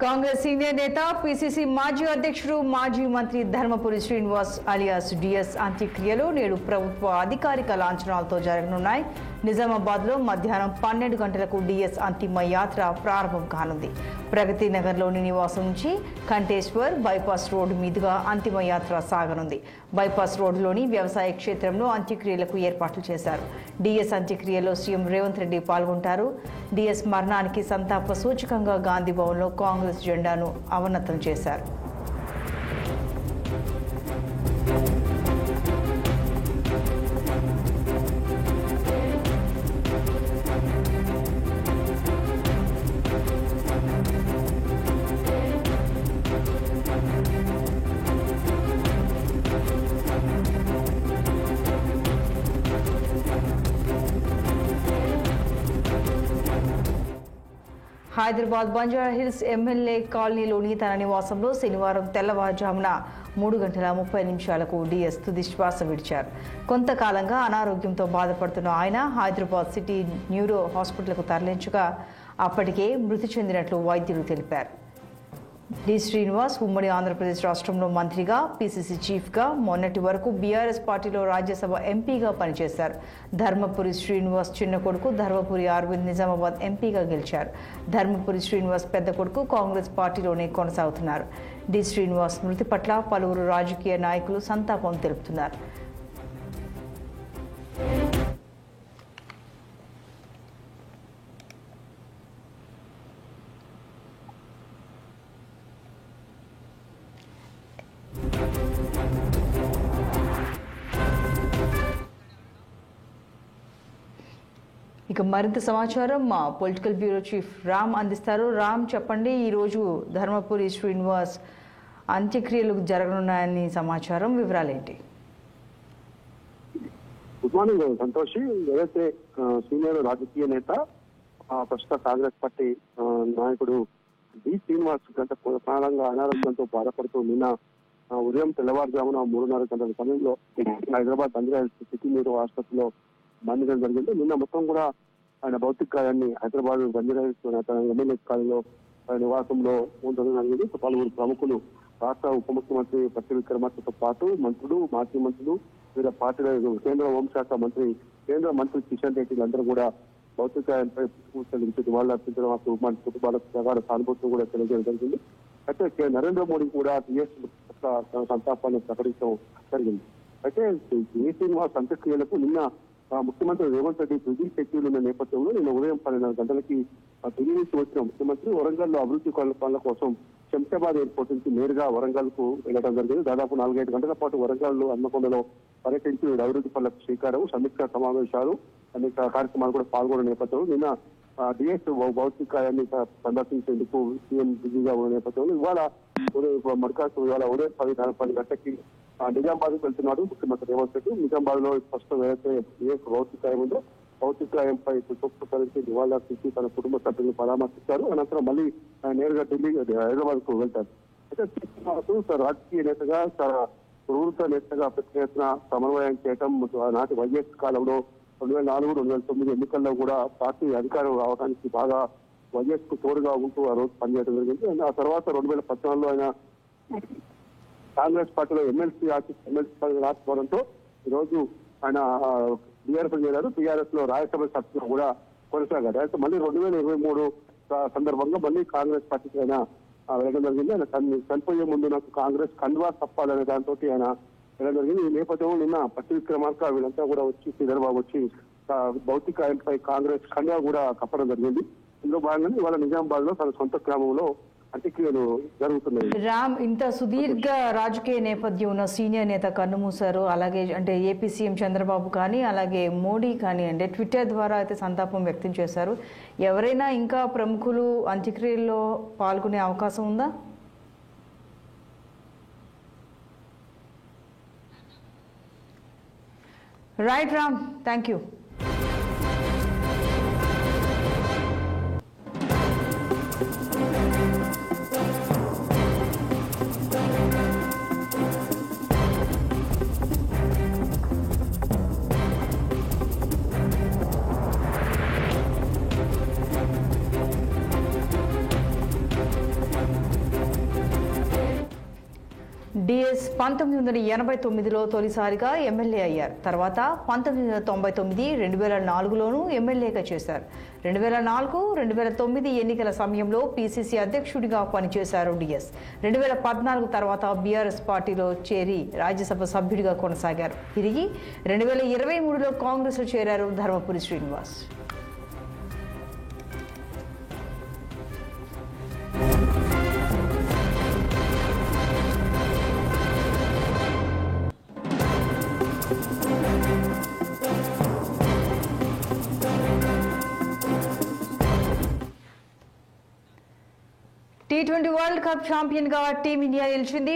Congress senior నేత PCC మాజీ అధ్యక్షుడు మాజీ మంత్రి ధర్మపురి శ్రీనివాస్ అలియాస్ డిఎస్ అంత్యక్రియలు నేడు ప్రభుత్వ అధికారిక లాంఛనాలతో జరగనున్నాయి. నిజామాబాద్లో మధ్యాహ్నం 12 గంటలకు డిఎస్ అంతిమ యాత్ర ప్రారంభం కానుంది. ప్రగతి నగర్లోని నివాసం నుంచి కంటేశ్వర్ బైపాస్ రోడ్డు మీదుగా అంతిమ యాత్ర సాగనుంది. బైపాస్ రోడ్డులోని వ్యవసాయ క్షేత్రంలో అంత్యక్రియలకు ఏర్పాట్లు చేశారు. డిఎస్ అంత్యక్రియలో సీఎం రేవంత్ రెడ్డి పాల్గొంటారు. డిఎస్ మరణానికి సంతాప సూచకంగా గాంధీ భవన్లో కాంగ్రెస్ జెండాను అవనతం చేశారు. హైదరాబాద్ బంజారాహిల్స్ ఎమ్మెల్యే కాలనీలోని తన నివాసంలో శనివారం తెల్లవారుజామున 3:30 డిఎస్ తుది శ్వాస విడిచారు. కొంతకాలంగా అనారోగ్యంతో బాధపడుతున్న ఆయన హైదరాబాద్ సిటీ న్యూరో హాస్పిటల్కు తరలించగా అప్పటికే మృతి చెందినట్లు వైద్యులు తెలిపారు. డి శ్రీనివాస్ ఉమ్మడి ఆంధ్రప్రదేశ్ రాష్ట్రంలో మంత్రిగా, పీసీసీ చీఫ్గా, మొన్నటి వరకు బీఆర్ఎస్ పార్టీలో రాజ్యసభ ఎంపీగా పనిచేశారు. ధర్మపురి శ్రీనివాస్ చిన్న కొడుకు ధర్మపురి అరవింద్ నిజామాబాద్ ఎంపీగా గెలిచారు. ధర్మపురి శ్రీనివాస్ పెద్ద కొడుకు కాంగ్రెస్ పార్టీలోనే కొనసాగుతున్నారు. డి శ్రీనివాస్ మృతి పట్ల పలువురు రాజకీయ నాయకులు సంతాపం తెలుపుతున్నారు. ఇక మరింత సమాచారం మా పొలిటికల్ బ్యూరో చీఫ్ రామ్ అందిస్తారు. రామ్, చెప్పండి, ఈరోజు ధర్మపురి శ్రీనివాస్ అంత్యక్రియలు జరగనున్నాయని సమాచారం, వివరాలేంటి? Good morning Santoshi. ఏదైతే సీనియర్ రాజకీయ నేత, ప్రస్తుత కాంగ్రెస్ పార్టీ నాయకుడు డి శ్రీనివాస్ గత ప్రాణంగా అనారోగ్యంతో బాధపడుతూ నిన్న ఉదయం తెల్లవారుజామున 3:30 గంటల సమయంలో హైదరాబాద్ బంజారాహిల్స్ సిటీ న్యూరో ఆసుపత్రిలో మరణించడం జరిగింది. నిన్న మొత్తం కూడా ఆయన భౌతికాయాన్ని హైదరాబాద్ బంజారాహిల్స్ తన ఎమ్మెల్యే కాలంలో నివాసంలో ఉండడం జరిగింది. పలువురు ప్రముఖులు, రాష్ట్ర ఉప ముఖ్యమంత్రి పట్టి విక్రమార్కతో పాటు మంత్రులు, మాజీ మంత్రులు, వివిధ పార్టీల కేంద్ర హోంశాఖ మంత్రి, కేంద్ర మంత్రి కిషన్ రెడ్డి అందరూ కూడా భౌతికాయంపై పుష్పగుచ్చాలు నివాళులర్పించడం, ఆ కుటుంబాలకు ప్రగాఢ సానుభూతిని కూడా తెలియజేయడం జరిగింది. అయితే నరేంద్ర మోడీ కూడా టీఎస్ సంతాపాన్ని ప్రకటించడం జరిగింది. అయితే డి శ్రీనివాస్ అంత్యక్రియలకు నిన్న ముఖ్యమంత్రి రేవంత్ రెడ్డి తుది షెడ్యూల్ ఉన్న నేపథ్యంలో నిన్న ఉదయం 12 గంటలకి ఢిల్లీ నుంచి వచ్చిన ముఖ్యమంత్రి వరంగల్ లో అభివృద్ధి పనుల కోసం శంషాబాద్ ఎయిర్పోర్ట్ నుంచి నేరుగా వరంగల్ కు వెళ్లడం జరిగింది. దాదాపు 4-5 గంటల పాటు వరంగల్ లో హన్మకొండలో పర్యటించి అభివృద్ధి పనులకు శ్రీకారం, సమీక్షా సమావేశాలు, అనేక కార్యక్రమాలు కూడా పాల్గొన్న నేపథ్యంలో నిన్న డిఎస్ భౌతికాయాన్ని సందర్శించేందుకు సీఎం బిజీగా ఉన్న నేపథ్యంలో ఇవాళ ఉదయం 10 గంటలకి నిజామాబాద్ వెళ్తున్నాడు ముఖ్యమంత్రి రేవంత్ రెడ్డి. నిజామాబాద్ లో ప్రస్తుతం ఏదైతే డిఎస్ భౌతికాయం ఉందో భౌతికాయంపై పుష్పగుచ్చాలు నివాళులర్పించి తన కుటుంబ సభ్యులను పరామర్శిస్తారు. అనంతరం మళ్ళీ నేరుగా ఢిల్లీ హైదరాబాద్ కు వెళ్తారు. అయితే రాజకీయ నేతగా, ప్రవృత్త నేతగా పెద్ద ఎత్తున సమన్వయం చేయడం, నాటి వైఎస్ కాలంలో 2004-2009 ఎన్నికల్లో కూడా పార్టీ అధికారం రావడానికి బాగా వైఎస్ కు తోడుగా ఉంటూ ఆ రోజు పనిచేయడం జరిగింది. ఆ తర్వాత 2014లో ఆయన కాంగ్రెస్ పార్టీలో ఎమ్మెల్సీ రాకపోవడంతో ఈరోజు ఆయన బీఆర్ఎస్ చేరారు. బీఆర్ఎస్ లో రాజ్యసభ సభ్యులు కూడా కొనసాగారు. అయితే మళ్ళీ 2023 సందర్భంగా మళ్ళీ కాంగ్రెస్ పార్టీకి ఆయన వెళ్ళడం జరిగింది. ఆయన చనిపోయే ముందు నాకు కాంగ్రెస్ కండువా తప్పాలనే దాంతో ఆయన వెళ్ళడం జరిగింది. ఈ నేపథ్యంలో నిన్న పట్టి విక్రమార్క వీళ్ళంతా కూడా వచ్చి, శ్రీధర్బాబు వచ్చి భౌతికాయంపై కాంగ్రెస్ కండువా కూడా కప్పడం జరిగింది. ఇందులో భాగంగా ఇవాళ నిజామాబాద్ లో తన సొంత గ్రామంలో అంత్యక్రియలు జరుగుతున్నాయి. రామ్, ఇంత సుదీర్ఘ రాజకీయ నేపథ్యం ఉన్న సీనియర్ నేత కన్నుమూశారు. అలాగే అంటే ఏపీ సీఎం చంద్రబాబు కానీ, అలాగే మోడీ కానీ అంటే ట్విట్టర్ ద్వారా అయితే సంతాపం వ్యక్తం చేశారు. ఎవరైనా ఇంకా ప్రముఖులు అంత్యక్రియల్లో పాల్గొనే అవకాశం ఉందా? Right Ram, thank you. DS 1989లో తొలిసారిగా ఎమ్మెల్యే అయ్యారు. తర్వాత 1999, 2004లోనూ ఎమ్మెల్యేగా చేశారు. 2004, 2009 ఎన్నికల సమయంలో పీసీసీ అధ్యక్షుడిగా పనిచేశారు డిఎస్. 2014 తర్వాత బీఆర్ఎస్ పార్టీలో చేరి రాజ్యసభ సభ్యుడిగా కొనసాగారు. తిరిగి 2023లో కాంగ్రెస్లో చేరారు Dharmapuri Srinivas. T20 world cup champion గా టీమిండియా నిలిచింది.